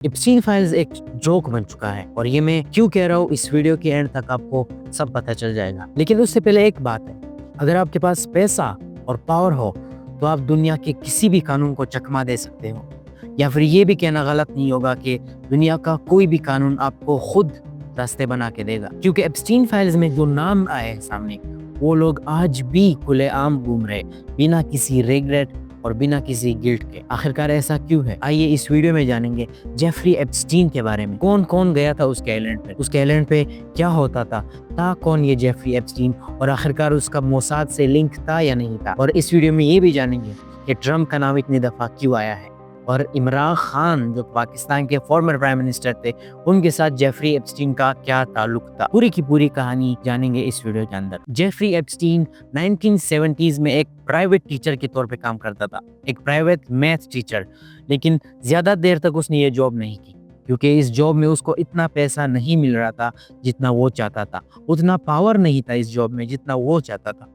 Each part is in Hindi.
एप्स्टीन फाइल्स एक जोक बन चुका है और ये मैं क्यों कह रहा हूँ इस वीडियो के एंड तक आपको सब पता चल जाएगा। लेकिन उससे पहले एक बात है, अगर आपके पास पैसा और पावर हो तो आप दुनिया के किसी भी कानून को चकमा दे सकते हो, या फिर ये भी कहना गलत नहीं होगा कि दुनिया का कोई भी कानून आपको खुद रास्ते बना के देगा। क्योंकि एप्स्टीन फाइल्स में जो नाम आए हैं सामने, वो लोग आज भी खुलेआम घूम रहे बिना किसी रिग्रेट और बिना किसी गिल्ट के। आखिरकार ऐसा क्यों है, आइए इस वीडियो में जानेंगे जेफरी एप्स्टीन के बारे में। कौन कौन गया था उसके आइलैंड पे क्या होता था कौन ये जेफरी एप्स्टीन, और आखिरकार उसका मोसाद से लिंक था या नहीं था। और इस वीडियो में ये भी जानेंगे कि ट्रम्प का नाम इतनी दफा क्यों आया है, और इमरान खान जो पाकिस्तान के फॉर्मर प्राइम मिनिस्टर थे, उनके साथ जेफरी एप्स्टीन का क्या ताल्लुक था। पूरी की पूरी कहानी जानेंगे इस वीडियो के अंदर। जेफरी एप्स्टीन 1970s में एक प्राइवेट टीचर के तौर पे काम करता था, एक प्राइवेट मैथ टीचर। लेकिन ज्यादा देर तक उसने ये जॉब नहीं की, क्योंकि इस जॉब में उसको इतना पैसा नहीं मिल रहा था जितना वो चाहता था, उतना पावर नहीं था इस जॉब में जितना वो चाहता था।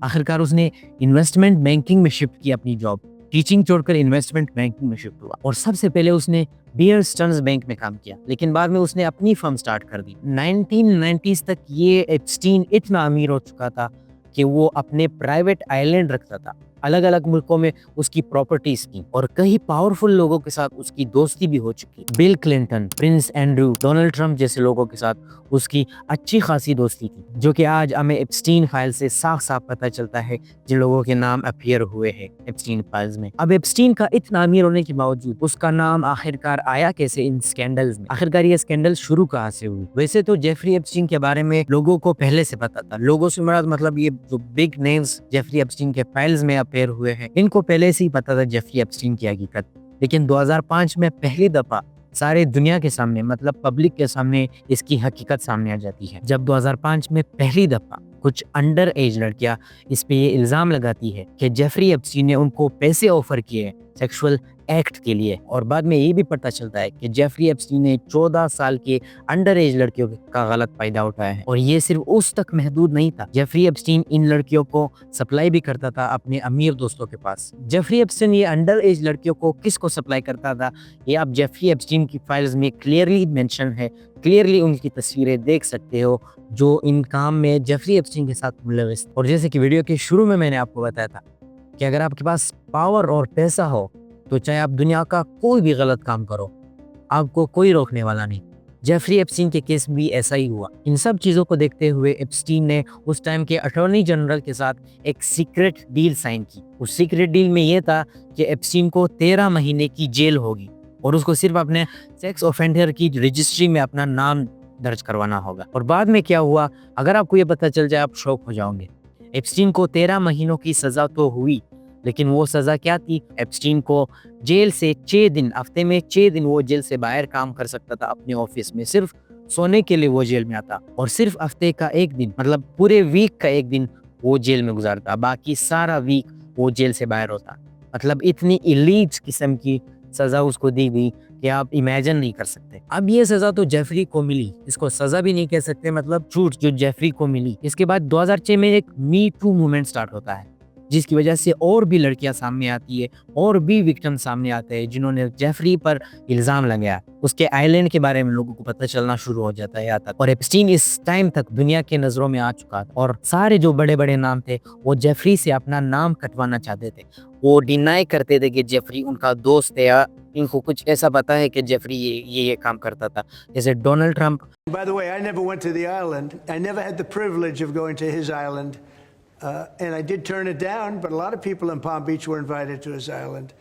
आखिरकार उसने इन्वेस्टमेंट बैंकिंग में शिफ्ट की अपनी जॉब, टीचिंग छोड़कर इन्वेस्टमेंट बैंकिंग में शिफ्ट हुआ। और सबसे पहले उसने बियर स्टर्न्स बैंक में काम किया, लेकिन बाद में उसने अपनी फर्म स्टार्ट कर दी। 1990s तक ये एप्स्टीन इतना अमीर हो चुका था कि वो अपने प्राइवेट आइलैंड रखता था, अलग अलग मुल्कों में उसकी प्रॉपर्टीज थी, और कई पावरफुल लोगों के साथ उसकी दोस्ती भी हो चुकी। Bill Clinton, Prince Andrew, Donald Trump जैसे लोगों के साथ उसकी अच्छी खासी दोस्ती थी, जो कि आज हमें एप्स्टीन फाइल से साफ साफ पता चलता है जिन लोगों के नाम अपीयर हुए हैं एप्स्टीन फाइल्स में। अब एप्स्टीन का इतना अमीर होने के बावजूद उसका नाम आखिरकार आया कैसे इन स्कैंडल्स में, आखिरकार ये स्कैंडल शुरू कहाँ से हुई। वैसे तो जेफरी एप्स्टीन के बारे में लोगों को पहले से पता था, लोगों से मुराद मतलब ये जो बिग नेम्स जेफरी एप्स्टीन के फाइल्स में अपीयर हुए हैं, इनको पहले से ही पता था जेफरी एप्स्टीन की हकीकत। लेकिन 2005 में पहली दफा सारे दुनिया के सामने, मतलब पब्लिक के सामने, इसकी हकीकत सामने आ जाती है, जब 2005 में पहली दफा कुछ अंडर एज लड़कियां इस पे ये इल्जाम लगाती है कि जेफरी एप्स्टीन ने उनको पैसे ऑफर किए सेक्सुअल एक्ट के लिए। और बाद में ये भी पता चलता है कि जेफरी एप्स्टीन ने 14 साल के अंडर एज लड़कियों का गलत फायदा उठाया है। और ये सिर्फ उस तक महदूद नहीं था, जेफरी एप्स्टीन इन लड़कियों को सप्लाई भी करता था अपने अमीर दोस्तों के पास। जेफरी एप्स्टीन ये अंडर एज लड़कियों को किसको सप्लाई करता था, ये आप जेफरी एप्स्टीन की फाइल्स में क्लियरली मेंशन है, क्लियरली उनकी तस्वीरें देख सकते हो जो इन काम में जेफरी एप्स्टीन के साथ मुलविस। और जैसे कि वीडियो के शुरू में मैंने आपको बताया था कि अगर आपके पास पावर और पैसा हो तो चाहे आप दुनिया का कोई भी गलत काम करो, आपको कोई रोकने वाला नहीं। जेफरी एप्स्टीन के केस भी ऐसा ही हुआ। इन सब चीज़ों को देखते हुए एप्स्टीन ने उस टाइम के अटॉर्नी जनरल के साथ एक सीक्रेट डील साइन की। उस सीक्रेट डील में यह था कि एप्स्टीन को 13 महीने की जेल होगी और उसको सिर्फ अपने सेक्स ऑफेंडर की रजिस्ट्री में अपना नाम दर्ज करवाना होगा। और बाद में क्या हुआ, अगर आपको ये पता चल जाए आप शॉक हो जाओगे। एप्स्टीन को 13 महीनों की सजा तो हुई, लेकिन वो सजा क्या थी, एप्स्टीन को जेल से 6 दिन, हफ्ते में 6 दिन वो जेल से बाहर काम कर सकता था अपने ऑफिस में, सिर्फ सोने के लिए वो जेल में आता, और सिर्फ हफ्ते का एक दिन, मतलब पूरे वीक का एक दिन वो जेल में गुजारता, बाकी सारा वीक वो जेल से बाहर होता। मतलब इतनी इलीट किस्म की सजा उसको दी गई कि आप इमेजिन नहीं कर सकते। अब ये सजा तो जेफरी को मिली, इसको सजा भी नहीं कह सकते, मतलब छूट जो जेफरी को मिली। इसके बाद 2006 में एक मी टू मूवमेंट स्टार्ट होता है, जिसकी वजह से और भी लड़कियां सामने आती है, और भी विक्टिम सामने आते हैं जिन्होंने जेफरी पर इल्जाम लगाया। उसके आइलैंड के बारे में लोगों को पता चलना शुरू हो जाता है यहाँ तक। और एप्स्टीन इस टाइम तक दुनिया के नजरों में आ चुका था, और सारे जो बड़े बड़े नाम थे वो जेफरी से अपना नाम कटवाना चाहते थे। वो डिनाई करते थे कि जेफरी उनका दोस्त है, या इनको कुछ ऐसा पता है कि जेफरी ये काम करता था। जैसे Donald Trump. By the way, I never went to the island. I never had the privilege of going to his island. And I did turn it down, but a lot of people in Palm Beach were invited to his island.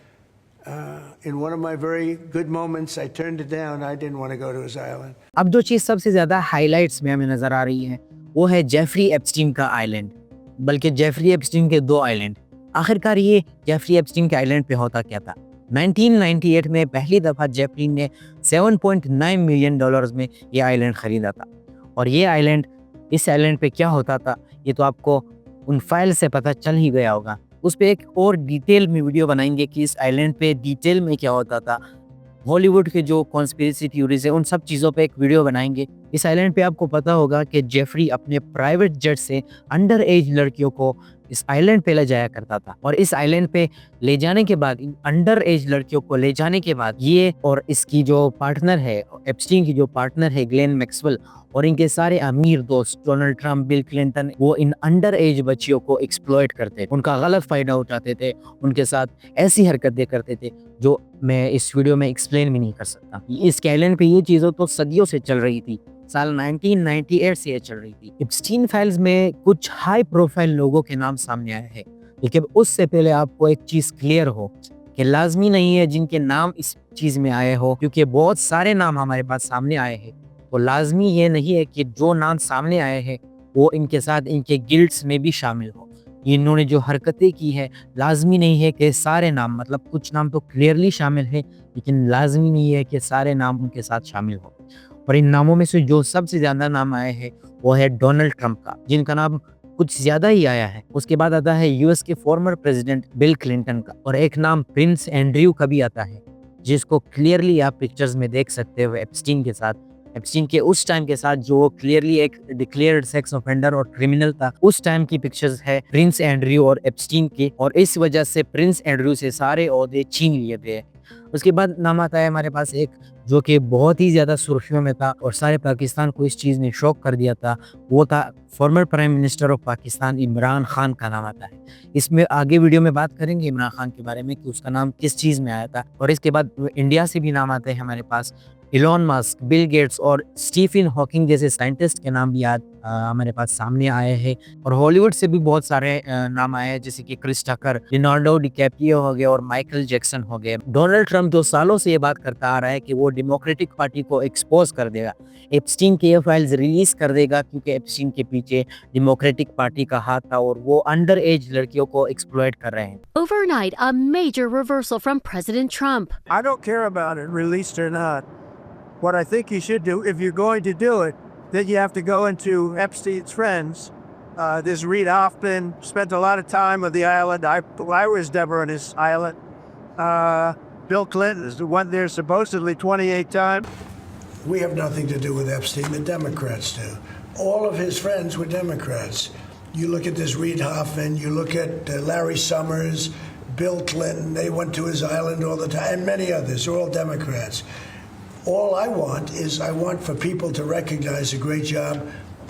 In one of my very good moments, I turned it down. I didn't want to go to his island. अब जो चीज़ सबसे ज़्यादा हाइलाइट्स में हमें नज़र आ रही है वो है जेफरी एप्स्टीन का आइलैंड, बल्कि जेफरी एप्स्टीन के 2 आइलैंड। आखिरकार ये जेफरी एप्स्टीन के आइलैंड पे होता क्या था। 1998 में पहली दफ़ा जेफरी ने $7.9 मिलियन में ये आइलैंड ख़रीदा था। और ये आइलैंड, इस आइलैंड पे क्या होता था ये तो आपको उन फाइल से पता चल ही गया होगा। उस पे एक और डिटेल में वीडियो बनाएंगे कि इस आइलैंड पे डिटेल में क्या होता था। हॉलीवुड के जो कॉन्स्पिरेसी थ्योरीज है उन सब चीज़ों पे एक वीडियो बनाएंगे। इस आइलैंड पे आपको पता होगा कि जेफरी अपने प्राइवेट जेट से अंडर एज लड़कियों को इस आइलैंड पे ले जाया करता था और इस आइलैंड पे ले जाने के बाद अंडर एज लड़कियों को ले जाने के बाद ये और इसकी जो पार्टनर है एप्स्टीन की जो पार्टनर है ग्लेन मैक्सवेल और इनके सारे अमीर दोस्त डोनाल्ड ट्रंप, बिल क्लिंटन, वो इन अंडर एज बच्चियों को एक्सप्लॉइट करते, उनका गलत फायदा उठाते थे, उनके साथ ऐसी हरकतें करते थे जो मैं इस वीडियो में एक्सप्लेन भी नहीं कर सकता। इस आइलैंड पे ये चीज़ें तो सदियों से चल रही थी, साल 1998 से ये चल रही थी। एप्स्टीन फाइल्स में कुछ हाई प्रोफाइल लोगों के नाम सामने आए हैं, लेकिन उससे पहले आपको एक चीज़ क्लियर हो कि लाजमी नहीं है जिनके नाम इस चीज़ में आए हो, क्योंकि बहुत सारे नाम हमारे पास सामने आए हैं, तो लाजमी ये नहीं है कि जो नाम सामने आए हैं वो इनके साथ इनके गिल्ड्स में भी शामिल हो। इन्होंने जो हरकतें की है लाजमी नहीं है कि सारे नाम, मतलब कुछ नाम तो क्लियरली शामिल है, लेकिन लाजमी नहीं है कि सारे नाम उनके साथ शामिल हो। और इन नामों में से जो सबसे ज़्यादा नाम आए हैं वो है डोनाल्ड ट्रंप का, जिनका नाम कुछ ज़्यादा ही आया है। उसके बाद आता है यूएस के फॉर्मर प्रेसिडेंट बिल क्लिंटन का, और एक नाम प्रिंस एंड्रयू का भी आता है, जिसको क्लियरली आप पिक्चर्स में देख सकते हो एप्स्टीन के साथ। एप्स्टीन के उस टाइम के साथ जो क्लियरली एक डिक्लेयर्ड सेक्स ऑफेंडर और क्रिमिनल था, उस टाइम की पिक्चर्स है प्रिंस एंड्रयू और एप्स्टीन की, और इस वजह से प्रिंस एंड्रयू से सारे ओहदे छीन लिए गए। उसके बाद नाम आता है हमारे पास एक जो कि बहुत ही ज़्यादा सुर्खियों में था और सारे पाकिस्तान को इस चीज़ ने शॉक कर दिया था, वो था former prime minister of Pakistan Imran Khan का नाम आता है। इसमें आगे वीडियो में बात करेंगे इमरान खान के बारे में कि उसका नाम किस चीज़ में आया था। और इसके बाद इंडिया से भी नाम आते हैं हमारे पास, इलॉन मस्क, बिल गेट्स और स्टीफन हॉकिंग जैसे साइंटिस्ट के नाम भी हमारे पास सामने आए हैं। और हॉलीवुड से भी बहुत सारे नाम आए हैं, जैसे कि क्रिस टकर, लियोनार्डो डिकैप्रियो हो गए और माइकल जैक्सन हो गए। डोनाल्ड ट्रंप 2 सालों से ये बात करता आ रहा है कि वो डेमोक्रेटिक पार्टी को एक्सपोज कर देगा, एप्स्टीन के ये फाइल्स रिलीज कर देगा, क्योंकि एप्स्टीन के पीछे डेमोक्रेटिक पार्टी का हाथ था और वो अंडर एज लड़कियों को एक्सप्लॉइट कर रहे हैं। Overnight, a major reversal from President Trump. I don't care about it released or not. What I think you should do, if you're going to do it, then you have to go into Epstein's friends. This Reid Hoffman spent a lot of time on the island. I was never on his island. Bill Clinton went there supposedly 28 times. We have nothing to do with Epstein. The Democrats do. All of his friends were Democrats. You look at this Reid Hoffman, you look at Larry Summers, Bill Clinton, they went to his island all the time, and many others. They're all Democrats. All I want for people to recognize a great job.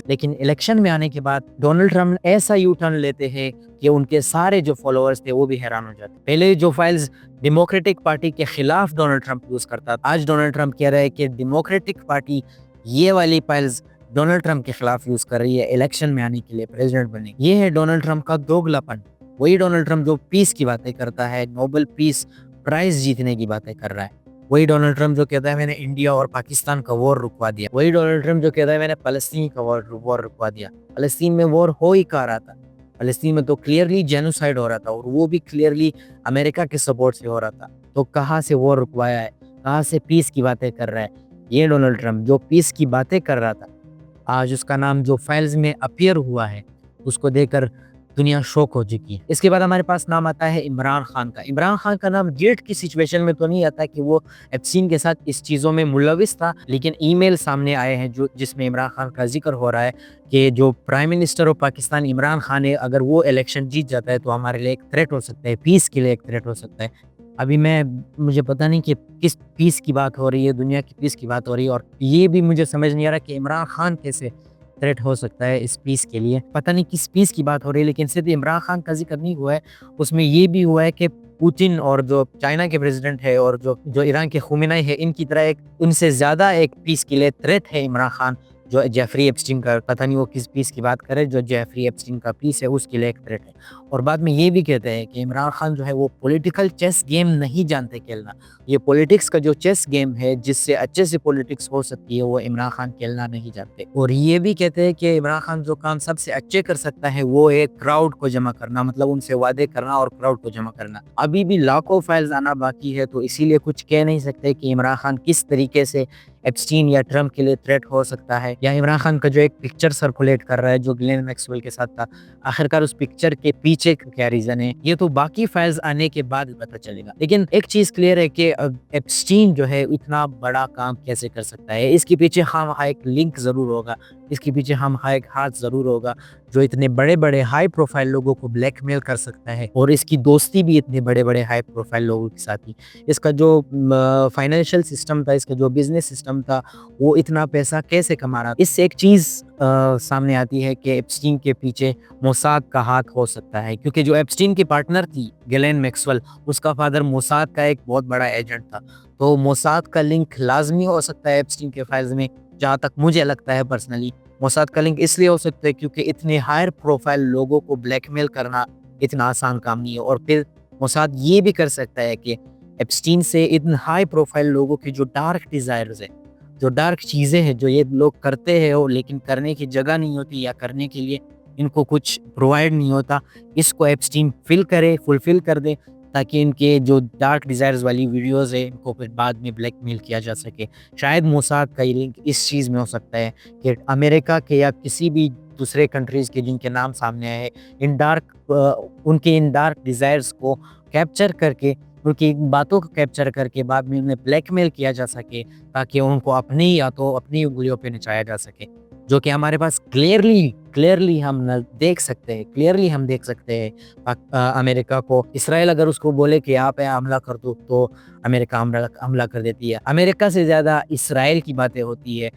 लेकिन इलेक्शन में आने के बाद डोनाल्ड ट्रंप ऐसा यू टर्न लेते हैं कि उनके सारे जो फॉलोअर्स थे वो भी हैरान हो जाते। पहले जो फाइल्स डेमोक्रेटिक पार्टी के खिलाफ डोनाल्ड ट्रंप यूज करता था, आज डोनाल्ड ट्रंप कह रहा है कि डेमोक्रेटिक पार्टी ये वाली फाइल्स डोनाल्ड ट्रंप के खिलाफ यूज कर रही है इलेक्शन में आने के लिए, प्रेसिडेंट बनने। ये है डोनाल्ड ट्रंप का दोगलापन। वही डोनाल्ड ट्रंप जो पीस की बातें करता है, नोबेल पीस प्राइज जीतने की बातें कर रहा है। वही डोनाल्ड ट्रंप जो कहता है मैंने इंडिया और पाकिस्तान का वॉर रुकवा दिया। वही डोनाल्ड ट्रंप जो कहता है मैंने फलस्तीन का वॉर रुकवा दिया। फलस्तीन में वॉर हो ही कहाँ रहा था? फलस्तीन में तो क्लियरली जेनोसाइड हो रहा था, और वो भी क्लियरली अमेरिका के सपोर्ट से हो रहा था। तो कहाँ से वॉर रुकवाया है? कहाँ से पीस की बातें कर रहा है? ये डोनाल्ड ट्रंप जो पीस की बातें कर रहा था, आज उसका नाम जो फाइल्स में अपीयर हुआ है उसको देखकर दुनिया शॉक हो चुकी है। इसके बाद हमारे पास नाम आता है इमरान खान का। इमरान खान का नाम गेट की सिचुएशन में तो नहीं आता कि वो एप्स्टीन के साथ इस चीज़ों में मुलविस था, लेकिन ईमेल सामने आए हैं जो जिसमें इमरान खान का जिक्र हो रहा है कि जो prime minister of Pakistan Imran Khan है, अगर वो इलेक्शन जीत जाता है तो हमारे लिए एक थ्रेट हो सकता है, पीस के लिए एक थ्रेट हो सकता है। अभी मुझे पता नहीं कि किस पीस की बात हो रही है, दुनिया की पीस की बात हो रही है, और ये भी मुझे समझ नहीं आ रहा कि इमरान खान कैसे थ्रेट हो सकता है इस पीस के लिए। पता नहीं किस पीस की बात हो रही है, लेकिन सिर्फ इमरान खान का जिक्र नहीं हुआ है, उसमें ये भी हुआ है कि पुतिन और जो चाइना के प्रेसिडेंट है और जो ईरान के खुमेनी है, इनकी तरह उनसे ज़्यादा एक पीस के लिए थ्रेट है इमरान खान, जो जेफरी एप्स्टीन का, पता नहीं वो किस पीस की बात करे, जो जेफरी एप्स्टीन का पीस है उसके लिए एक थ्रेट है। और बाद में ये भी कहते हैं कि इमरान खान जो है वो पॉलिटिकल चेस गेम नहीं जानते खेलना। ये पॉलिटिक्स का जो चेस गेम है जिससे अच्छे से पॉलिटिक्स हो सकती है, वो इमरान खान खेलना नहीं जानते। और ये भी कहते हैं कि इमरान खान जो काम सबसे अच्छे कर सकता है वो है क्राउड को जमा करना, मतलब उनसे वादे करना और क्राउड को जमा करना। अभी भी लाखों फाइल्स आना बाकी है, तो इसीलिए कुछ कह नहीं सकते कि इमरान खान किस तरीके से एप्स्टीन या ट्रंप के लिए थ्रेट हो सकता है, या इमरान खान का जो एक पिक्चर सर्कुलेट कर रहा है जो ग्लेन मैक्सवेल के साथ था, आखिरकार उस पिक्चर के पीछे क्या रीजन है, ये तो बाकी फाइल्स आने के बाद पता चलेगा। लेकिन एक चीज क्लियर है कि एप्स्टीन जो है इतना बड़ा काम कैसे कर सकता है, इसके पीछे हाँ एक लिंक जरूर होगा इसके पीछे एक हाथ ज़रूर होगा जो इतने बड़े-बड़े हाई प्रोफाइल लोगों को ब्लैकमेल कर सकता है, और इसकी दोस्ती भी इतने बड़े-बड़े हाई प्रोफाइल लोगों के साथ थी। इसका जो फाइनेंशियल सिस्टम था, इसका जो बिज़नेस सिस्टम था, वो इतना पैसा कैसे कमा रहा था। इससे एक चीज़ सामने आती है कि एप्स्टीन के पीछे मोसाद का हाथ हो सकता है, क्योंकि जो एप्स्टीन की पार्टनर थी गिलेन मैक्सवेल, उसका फादर मोसाद का एक बहुत बड़ा एजेंट था। तो मोसाद का लिंक लाज़मी हो सकता है एप्स्टीन के फाइल्स में, जहाँ तक मुझे लगता है पर्सनली। मोसाद का लिंक इसलिए हो सकता है क्योंकि इतने हायर प्रोफाइल लोगों को ब्लैकमेल करना इतना आसान काम नहीं है, और फिर मोसाद ये भी कर सकता है कि एप्स्टीन से इन हाई प्रोफाइल लोगों की जो डार्क डिज़ायर्स है, जो डार्क चीज़ें हैं जो ये लोग करते हैं वो, लेकिन करने की जगह नहीं होती या करने के लिए इनको कुछ प्रोवाइड नहीं होता, इसको एप्स्टीन फुलफ़िल कर दे, ताकि इनके जो डार्क डिज़ायर्स वाली वीडियोज़ है इनको फिर बाद में ब्लैकमेल किया जा सके। शायद मोसाद का ये लिंक इस चीज़ में हो सकता है कि अमेरिका के या किसी भी दूसरे कंट्रीज़ के जिनके नाम सामने आए हैं, उनके इन डार्क डिज़ायर्स को कैप्चर करके, उनकी बातों को कैप्चर करके बाद में उन्हें ब्लैकमेल किया जा सके, ताकि उनको अपनी उंगलियों पे नचाया जा सके। जो कि हमारे पास क्लियरली हम देख सकते हैं अमेरिका को। इसराइल अगर उसको बोले कि यहाँ पे हमला कर दो, तो अमेरिका हमला कर देती है। अमेरिका से ज़्यादा इसराइल की बातें होती है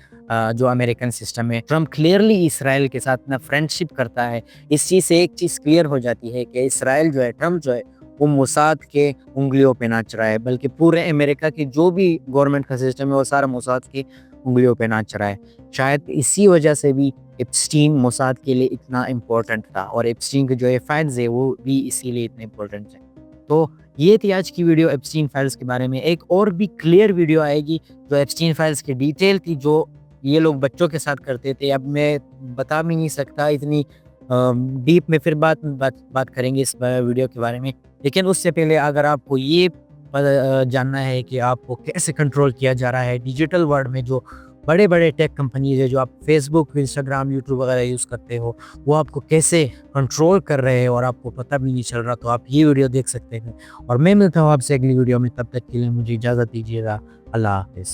जो अमेरिकन सिस्टम है। ट्रम्प क्लियरली इसराइल के साथ ना फ्रेंडशिप करता है। इस चीज़ से एक चीज़ क्लियर हो जाती है कि इसराइल जो है, ट्रम्प जो है, वो मोसाद के उंगलियों पे नाच रहा है, बल्कि पूरे अमेरिका की जो भी गवर्नमेंट का सिस्टम है वो सारा मोसाद की उंगलियों पे नाच रहा है। शायद इसी वजह से भी एप्स्टीन मोसाद के लिए इतना इम्पोर्टेंट था, और एप्स्टीन के जो ये फाइल्स है वो भी इसीलिए इतने इम्पोर्टेंट है। तो ये थी आज की वीडियो एप्स्टीन फाइल्स के बारे में। एक और भी क्लियर वीडियो आएगी जो एप्स्टीन फाइल्स की डिटेल थी, जो ये लोग बच्चों के साथ करते थे। अब मैं बता भी नहीं सकता, इतनी डीप में फिर बात करेंगे इस वीडियो के बारे में। लेकिन उससे पहले अगर आपको ये जानना है कि आपको कैसे कंट्रोल किया जा रहा है डिजिटल वर्ल्ड में, जो बड़े-बड़े टेक कंपनीज़ है, जो आप फेसबुक, इंस्टाग्राम, यूट्यूब वगैरह यूज़ करते हो, वो आपको कैसे कंट्रोल कर रहे हैं और आपको पता भी नहीं चल रहा, तो आप ये वीडियो देख सकते हैं। और मैं मिलता हूँ आपसे अगली वीडियो में, तब तक के लिए मुझे इजाज़त दीजिएगा। अल्लाह हाफ़िज़।